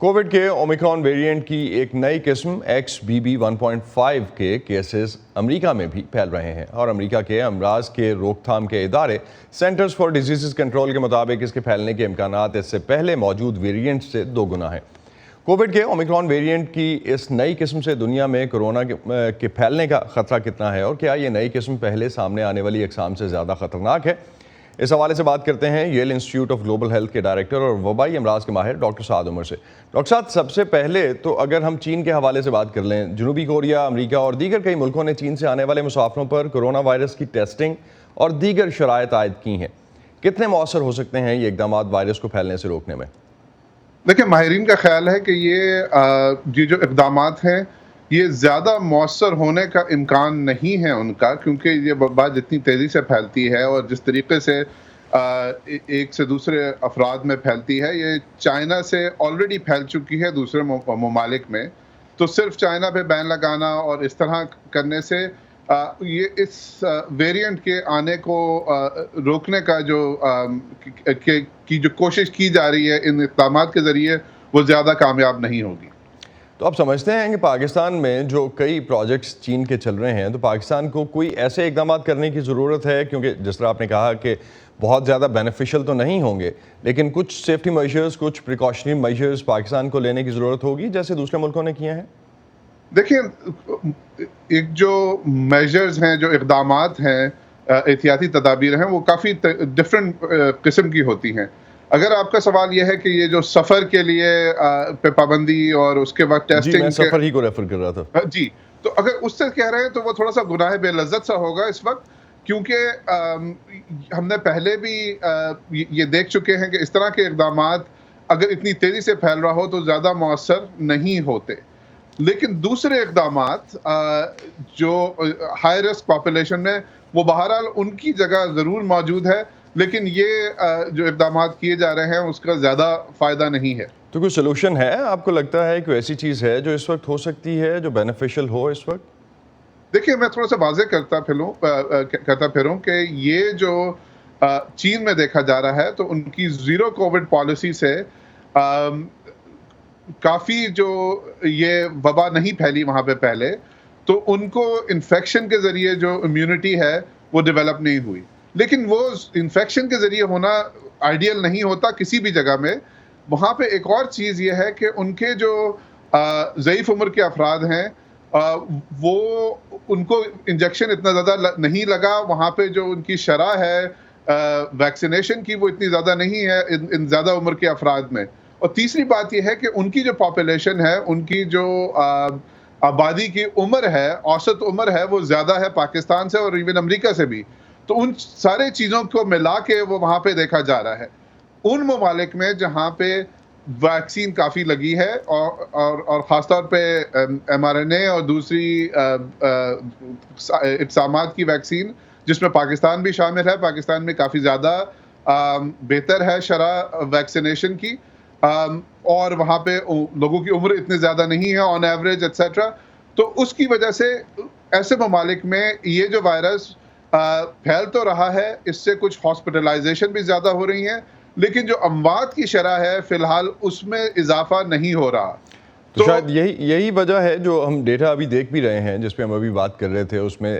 Covid کے Omicron variant کی ایک نئی قسم XBB.1.5 کے کیسز امریکہ میں بھی پھیل رہے ہیں اور امریکہ کے امراض کے روک تھام کے ادارے سینٹرز فار ڈیزیز کنٹرول کے مطابق اس کے پھیلنے کے امکانات اس سے پہلے موجود ویریئنٹ سے 2 گنا ہیں۔ کووڈ کے اومیکرون ویریئنٹ کی اس نئی قسم سے دنیا میں کورونا کے پھیلنے کا خطرہ کتنا ہے اور کیا یہ نئی قسم پہلے سامنے آنے والی اقسام سے زیادہ خطرناک ہے؟ اس حوالے سے بات کرتے ہیں ییل انسٹیٹیوٹ آف گلوبل ہیلتھ کے ڈائریکٹر اور وبائی امراض کے ماہر ڈاکٹر سعد عمر سے۔ ڈاکٹر سعد، سب سے پہلے تو اگر ہم چین کے حوالے سے بات کر لیں، جنوبی کوریا، امریکہ اور دیگر کئی ملکوں نے چین سے آنے والے مسافروں پر کورونا وائرس کی ٹیسٹنگ اور دیگر شرائط عائد کی ہیں۔ کتنے مؤثر ہو سکتے ہیں یہ اقدامات وائرس کو پھیلنے سے روکنے میں؟ دیکھیں، ماہرین کا خیال ہے کہ یہ جو اقدامات ہیں یہ زیادہ مؤثر ہونے کا امکان نہیں ہے ان کا، کیونکہ یہ وبا جتنی تیزی سے پھیلتی ہے اور جس طریقے سے ایک سے دوسرے افراد میں پھیلتی ہے، یہ چائنا سے آلریڈی پھیل چکی ہے دوسرے ممالک میں، تو صرف چائنا پہ بین لگانا اور اس طرح کرنے سے یہ اس ویریئنٹ کے آنے کو روکنے کا جو کوشش کی جا رہی ہے ان اقدامات کے ذریعے، وہ زیادہ کامیاب نہیں ہوگی۔ تو آپ سمجھتے ہیں کہ پاکستان میں جو کئی پروجیکٹس چین کے چل رہے ہیں، تو پاکستان کو کوئی ایسے اقدامات کرنے کی ضرورت ہے؟ کیونکہ جس طرح آپ نے کہا کہ بہت زیادہ بینیفیشل تو نہیں ہوں گے، لیکن کچھ سیفٹی میجرز، کچھ پریکاشنری میجرز پاکستان کو لینے کی ضرورت ہوگی جیسے دوسرے ملکوں نے کیے ہیں؟ دیکھیں، ایک جو میجرز ہیں، جو اقدامات ہیں، احتیاطی تدابیر ہیں، وہ کافی ڈفرینٹ قسم کی ہوتی ہیں۔ اگر آپ کا سوال یہ ہے کہ یہ جو سفر کے لیے پہ پابندی اور اس کے بعد ٹیسٹنگ، جی، میں سفر ہی کو ریفر کر رہا تھا۔ جی، تو اگر اس سے کہہ رہے ہیں تو وہ تھوڑا سا گناہ بے لذت سا ہوگا اس وقت، کیونکہ ہم نے پہلے بھی یہ دیکھ چکے ہیں کہ اس طرح کے اقدامات اگر اتنی تیزی سے پھیل رہا ہو تو زیادہ مؤثر نہیں ہوتے۔ لیکن دوسرے اقدامات جو ہائی رسک پاپولیشن میں، وہ بہرحال ان کی جگہ ضرور موجود ہے، لیکن یہ جو اقدامات کیے جا رہے ہیں اس کا زیادہ فائدہ نہیں ہے۔ تو کوئی سلوشن ہے؟ آپ کو لگتا ہے کوئی ایسی چیز ہے جو اس وقت ہو سکتی ہے جو بینیفیشل ہو اس وقت؟ دیکھیے، میں تھوڑا سا واضح کرتا پھروں کہ یہ جو چین میں دیکھا جا رہا ہے تو ان کی زیرو کووڈ پالیسی سے کافی جو یہ وبا نہیں پھیلی وہاں پہ پہلے، تو ان کو انفیکشن کے ذریعے جو امیونٹی ہے وہ ڈیولپ نہیں ہوئی۔ لیکن وہ انفیکشن کے ذریعے ہونا آئیڈیل نہیں ہوتا کسی بھی جگہ میں۔ وہاں پہ ایک اور چیز یہ ہے کہ ان کے جو ضعیف عمر کے افراد ہیں، وہ ان کو انجیکشن اتنا زیادہ نہیں لگا، وہاں پہ جو ان کی شرح ہے ویکسینیشن کی وہ اتنی زیادہ نہیں ہے ان زیادہ عمر کے افراد میں۔ اور تیسری بات یہ ہے کہ ان کی جو پاپولیشن ہے، ان کی جو آبادی کی عمر ہے، اوسط عمر ہے، وہ زیادہ ہے پاکستان سے اور ایون امریکہ سے بھی۔ تو ان سارے چیزوں کو ملا کے وہ وہاں پہ دیکھا جا رہا ہے۔ ان ممالک میں جہاں پہ ویکسین کافی لگی ہے اور خاص طور پہ mRNA اور دوسری اقسامات کی ویکسین، جس میں پاکستان بھی شامل ہے، پاکستان میں کافی زیادہ بہتر ہے شرح ویکسینیشن کی، اور وہاں پہ لوگوں کی عمر اتنی زیادہ نہیں ہے آن ایوریج ایٹسیٹرا۔ تو اس کی وجہ سے ایسے ممالک میں یہ جو وائرس پھیل تو رہا ہے، اس سے کچھ ہاسپٹلائزیشن بھی زیادہ ہو رہی ہیں، لیکن جو اموات کی شرح ہے فی الحال اس میں اضافہ نہیں ہو رہا۔ تو شاید یہی وجہ ہے جو ہم ڈیٹا ابھی دیکھ بھی رہے ہیں، جس پہ ہم ابھی بات کر رہے تھے، اس میں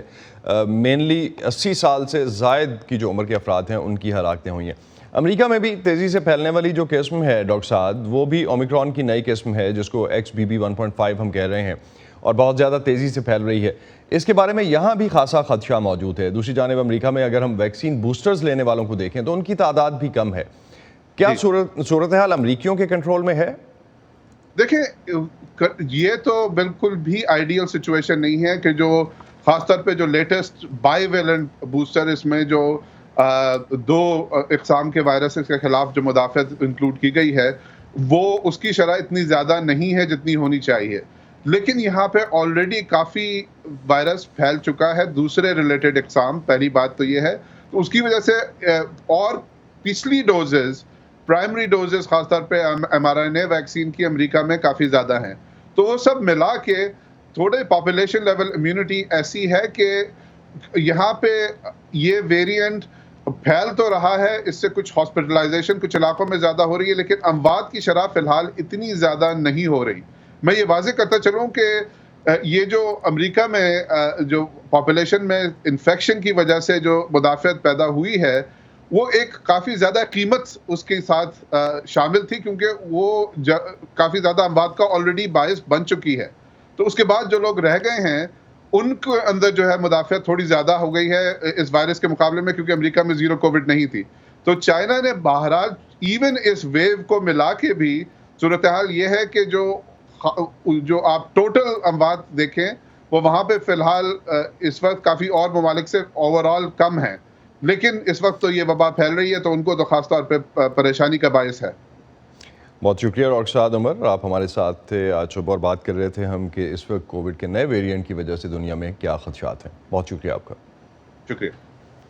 مینلی 80 سال سے زائد کی جو عمر کے افراد ہیں ان کی ہلاکتیں ہوئی ہیں۔ امریکہ میں بھی تیزی سے پھیلنے والی جو قسم ہے ڈاکٹر سعد، وہ بھی اومیکرون کی نئی قسم ہے جس کو XBB.1.5 ہم کہہ رہے ہیں، اور بہت زیادہ تیزی سے پھیل رہی ہے۔ اس کے بارے میں یہاں بھی خاصا خدشہ موجود ہے۔ دوسری جانب امریکہ میں اگر ہم ویکسین بوسٹرز لینے والوں کو دیکھیں تو ان کی تعداد بھی کم ہے۔ کیا صورتحال امریکیوں کے کنٹرول میں ہے؟ دیکھیں، یہ تو بالکل بھی آئیڈیل سچویشن نہیں ہے کہ جو خاص طور پہ جو لیٹسٹ بائی ویلنٹ بوسٹر، اس میں جو 2 اقسام کے وائرس کے خلاف جو مدافعت انکلوڈ کی گئی ہے، وہ اس کی شرح اتنی زیادہ نہیں ہے جتنی ہونی چاہیے۔ لیکن یہاں پہ آلریڈی کافی وائرس پھیل چکا ہے، دوسرے ریلیٹڈ اقسام، پہلی بات تو یہ ہے۔ تو اس کی وجہ سے اور پچھلی ڈوزز، پرائمری ڈوزز خاص طور پہ mRNA ویکسین کی امریکہ میں کافی زیادہ ہیں۔ تو وہ سب ملا کے تھوڑے پاپولیشن لیول امیونٹی ایسی ہے کہ یہاں پہ یہ ویریئنٹ پھیل تو رہا ہے، اس سے کچھ ہاسپٹلائزیشن کچھ علاقوں میں زیادہ ہو رہی ہے، لیکن اموات کی شرح فی الحال اتنی زیادہ نہیں ہو رہی۔ میں یہ واضح کرتا چلوں کہ یہ جو امریکہ میں جو پاپولیشن میں انفیکشن کی وجہ سے جو مدافعت پیدا ہوئی ہے، وہ ایک کافی زیادہ قیمت اس کے ساتھ شامل تھی، کیونکہ وہ کافی زیادہ اموات کا آلریڈی باعث بن چکی ہے۔ تو اس کے بعد جو لوگ رہ گئے ہیں ان کے اندر جو ہے مدافعت تھوڑی زیادہ ہو گئی ہے اس وائرس کے مقابلے میں، کیونکہ امریکہ میں زیرو کووڈ نہیں تھی۔ تو چائنا نے بہرحال ایون اس ویو کو ملا کے بھی صورتحال یہ ہے کہ جو آپ ٹوٹل اموات دیکھیں وہ وہاں پہ فی الحال اس وقت کافی اور ممالک سے اوور آل کم ہیں، لیکن اس وقت تو یہ وبا پھیل رہی ہے تو ان کو تو خاص طور پہ پریشانی کا باعث ہے۔ بہت شکریہ ڈاکٹر سعد عمر، آپ ہمارے ساتھ تھے آج صبح اور بات کر رہے تھے ہم کہ اس وقت کووڈ کے نئے ویریئنٹ کی وجہ سے دنیا میں کیا خدشات ہیں۔ بہت شکریہ آپ کا۔ شکریہ۔